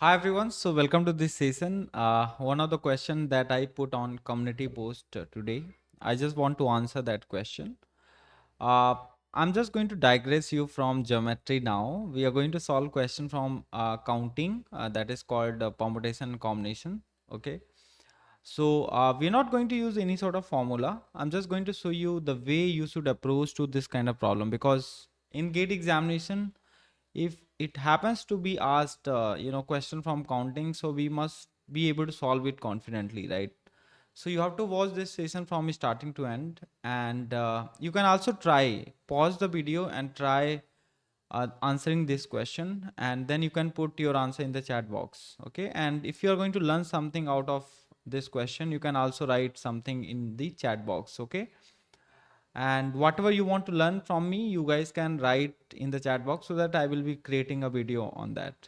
Hi everyone, so welcome to this session. One of the question that I put on community post today, I just want to answer that question. Uh, I'm just going to digress you from geometry now. We are going to solve question from counting that is called permutation and combination. Okay. So we're not going to use any sort of formula. I'm just going to show you the way you should approach to this kind of problem because in gate examination, if it happens to be asked question from counting, so we must be able to solve it confidently, right? So you have to watch this session from starting to end, and you can also try pause the video and try answering this question, and then you can put your answer in the chat box. Okay, and if you are going to learn something out of this question, you can also write something in the chat box. Okay, and whatever you want to learn from me, you guys can write in the chat box so that I will be creating a video on that.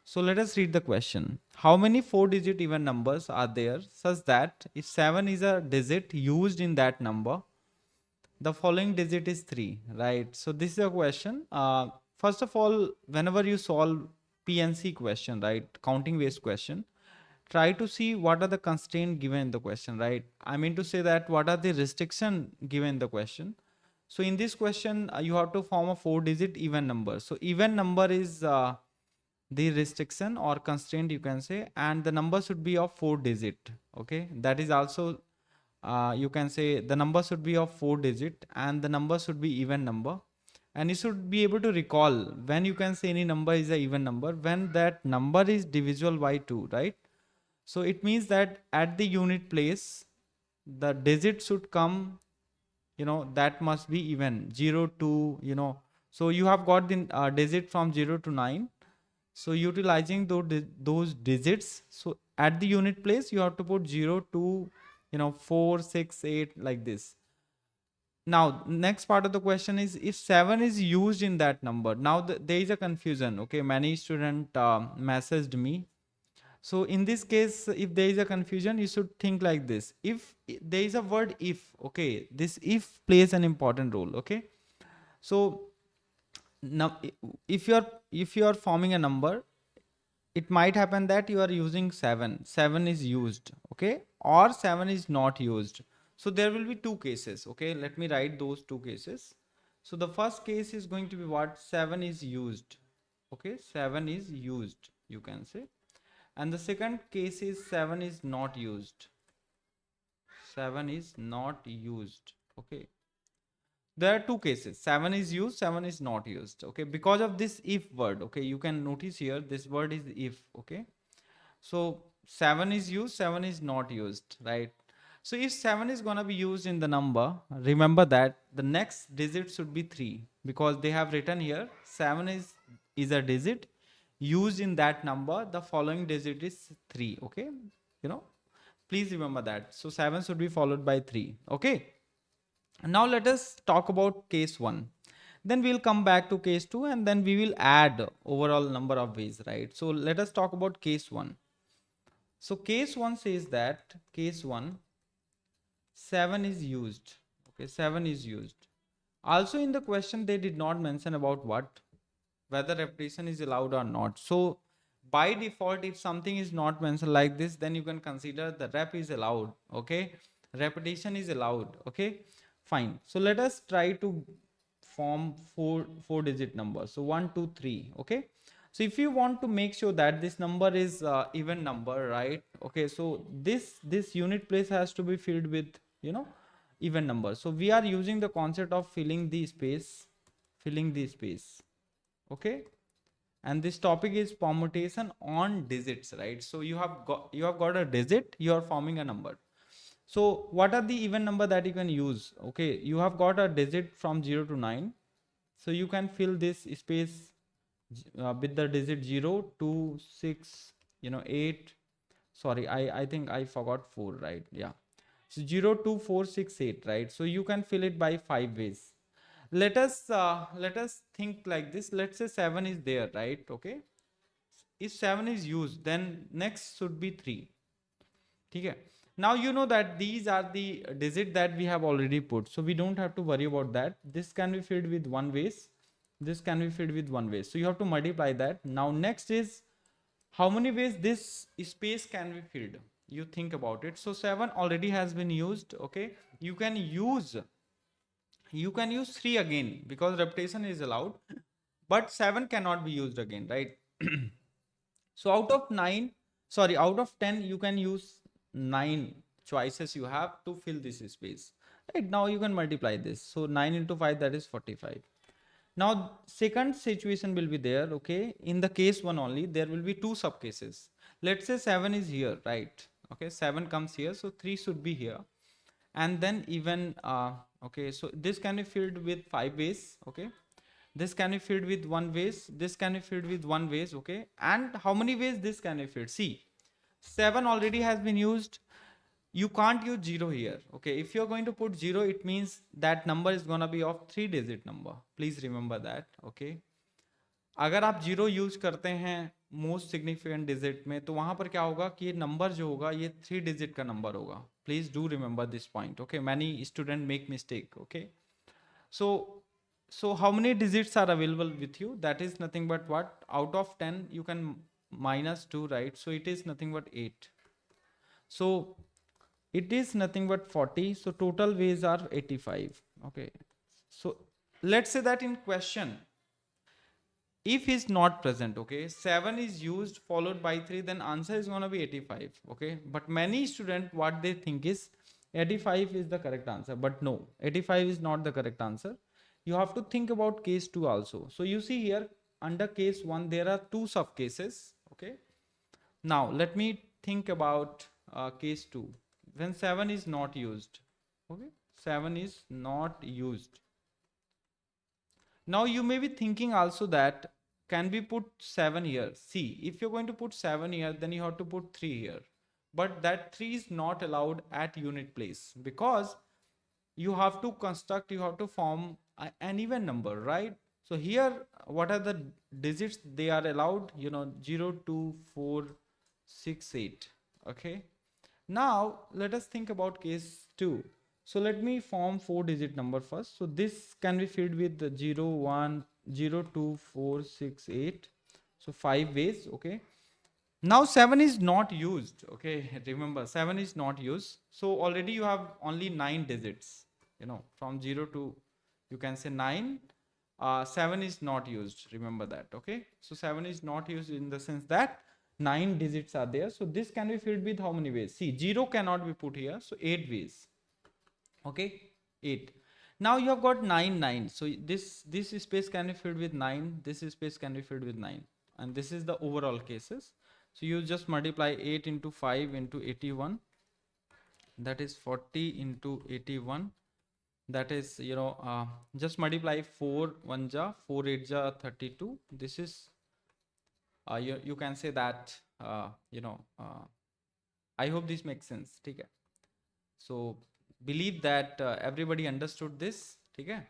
So let us read the question. How many 4-digit even numbers are there such that if 7 is a digit used in that number, the following digit is 3, right? So this is a question. First of all, whenever you solve PNC question, right, counting based question, try to see what are the constraints given in the question, right? I mean to say that what are the restriction given in the question. So in this question, you have to form a 4-digit even number. So even number is the restriction or constraint, you can say, and the number should be of 4-digit. Okay, that is also you can say the number should be of 4-digit and the number should be even number. And you should be able to recall when you can say any number is a even number when that number is divisible by 2, right? So it means that at the unit place, the digit should come, that must be even 0 to, so you have got the digit from 0 to 9. So utilizing those digits, so at the unit place, you have to put 0 to, 4, 6, 8 like this. Now, next part of the question is if 7 is used in that number. Now, there is a confusion. Okay, many student messaged me. So in this case, if there is a confusion, you should think like this. If there is a word if, okay, this if plays an important role. Okay, so now if you are forming a number, it might happen that you are using 7 is used, okay, or 7 is not used. So there will be two cases. Okay, let me write those two cases. So the first case is going to be what 7 is used. Okay, 7 is used, you can say. And the second case is 7 is not used. 7 is not used. Okay, there are two cases. 7 is used, 7 is not used. Okay, because of this if word. Okay, you can notice here this word is if. Okay, so 7 is used, 7 is not used, right? So if 7 is going to be used in the number, remember that the next digit should be 3 because they have written here 7 is a digit used in that number. The following digit is 3. Okay, you know, please remember that. So 7 should be followed by 3. Okay, now let us talk about case 1. Then we'll come back to case 2 and then we will add overall number of ways, right? So let us talk about case 1. So case 1 says that case 1 7 is used. Okay, 7 is used. Also in the question they did not mention about what, whether repetition is allowed or not. So by default, if something is not mentioned like this, then you can consider the rep is allowed. Okay, repetition is allowed. Okay, fine. So let us try to form four digit numbers. So 1 2 3. Okay, so if you want to make sure that this number is even number, right? Okay, so this unit place has to be filled with, even number. So we are using the concept of filling the space. Okay, and this topic is permutation on digits, right? So you have got a digit, you are forming a number. So what are the even number that you can use? Okay, you have got a digit from 0 to 9. So you can fill this space with the digit 0 2 6, 8. Sorry, I think I forgot 4, right? Yeah, so 0 2 4 6 8, right? So you can fill it by 5 ways. Let us think like this. Let's say 7 is there, right? Okay, if 7 is used, then next should be 3. Okay, now you know that these are the digit that we have already put, so we don't have to worry about that. This can be filled with one ways, this can be filled with one way, so you have to multiply that. Now next is how many ways this space can be filled? You think about it. So 7 already has been used. Okay, you can use 3 again because repetition is allowed, but 7 cannot be used again, right? So out of 10, you can use 9 choices you have to fill this space. Right now, you can multiply this. So 9 into 5, that is 45. Now, second situation will be there, okay? In the case one only, there will be two sub cases. Let's say 7 is here, right? Okay, 7 comes here, so 3 should be here. And then even, okay, so this can be filled with 5 ways, okay? This can be filled with 1 ways, this can be filled with 1 ways, okay? And how many ways this can be filled? See, 7 already has been used. You can't use 0 here, okay? If you're going to put 0, it means that number is gonna be of 3-digit number. Please remember that, okay? अगर आप 0 use करते हैं most significant digit में, तो वहां पर क्या होगा कि ये नंबर जो होगा ये 3 डिजिट का नंबर होगा. Please do remember this point, okay? Many student make mistake, okay? So how many digits are available with you? That is nothing but what? Out of 10, you can minus 2, right? So it is nothing but 8. So it is nothing but 40. So total ways are 85. Okay. So let's say that in question, if is not present, okay, 7 is used followed by 3, then answer is going to be 85. Okay. But many students, what they think is 85 is the correct answer. But no, 85 is not the correct answer. You have to think about case 2 also. So you see here under case 1, there are 2 sub cases. Okay. Now let me think about case 2 when 7 is not used. Okay. 7 is not used. Now you may be thinking also that can we put 7 here? See, if you're going to put 7 here, then you have to put 3 here. But that 3 is not allowed at unit place because you have to construct, you have to form an even number, right? So here, what are the digits they are allowed? 0, 2, 4, 6, 8. Okay. Now let us think about case 2. So let me form 4-digit number first. So this can be filled with the 0, 1, 0, 2, 4, 6, 8. So 5 ways, okay. Now 7 is not used, okay. Remember, 7 is not used. So already you have only 9 digits, from 0 to, you can say 9. 7 is not used, remember that, okay. So 7 is not used in the sense that 9 digits are there. So this can be filled with how many ways? See, 0 cannot be put here, so 8 ways, okay. 8. Now you have got 9, 9. So this space can be filled with 9, this space can be filled with 9, and this is the overall cases. So you just multiply 8 into 5 into 81, that is 40 into 81. That is, just multiply 4 1 ja, 4 8 ja 32. This is, you can say that, I hope this makes sense. Okay. So believe that everybody understood this. Okay.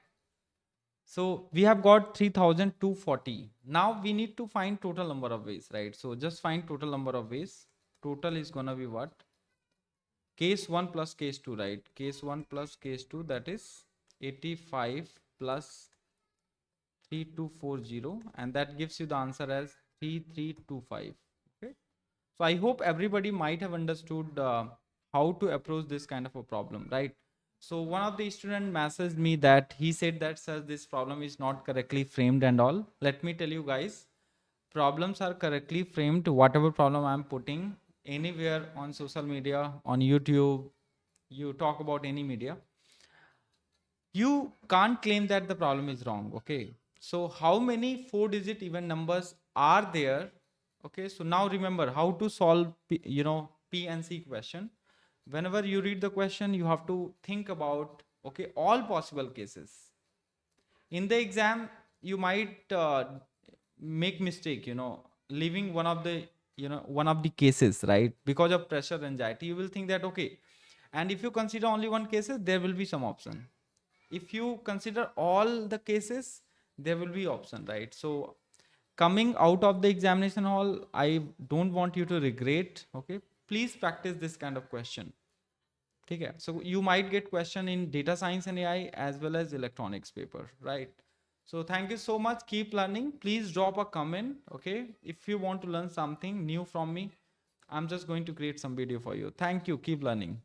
So we have got 3240. Now we need to find total number of ways, right? So just find total number of ways. Total is gonna be what? Case 1 plus case 2, right? Case 1 plus case 2, that is 85 plus 3240, and that gives you the answer as 3325. Okay. So I hope everybody might have understood how to approach this kind of a problem, right? So one of the student messaged me that he said that, sir, this problem is not correctly framed and all. Let me tell you guys, problems are correctly framed. Whatever problem I'm putting anywhere on social media, on YouTube, you talk about any media, you can't claim that the problem is wrong. Okay. So how many 4-digit even numbers are there? Okay. So now remember how to solve, P and C question. Whenever you read the question, you have to think about, okay, all possible cases. In the exam, you might make mistake, leaving one of the cases, right? Because of pressure, anxiety, you will think that, okay. And if you consider only one cases, there will be some option. If you consider all the cases, there will be option, right? So coming out of the examination hall, I don't want you to regret, okay? Please practice this kind of question. Okay, so you might get question in data science and AI as well as electronics paper, right? So thank you so much. Keep learning. Please drop a comment. Okay. If you want to learn something new from me, I'm just going to create some video for you. Thank you. Keep learning.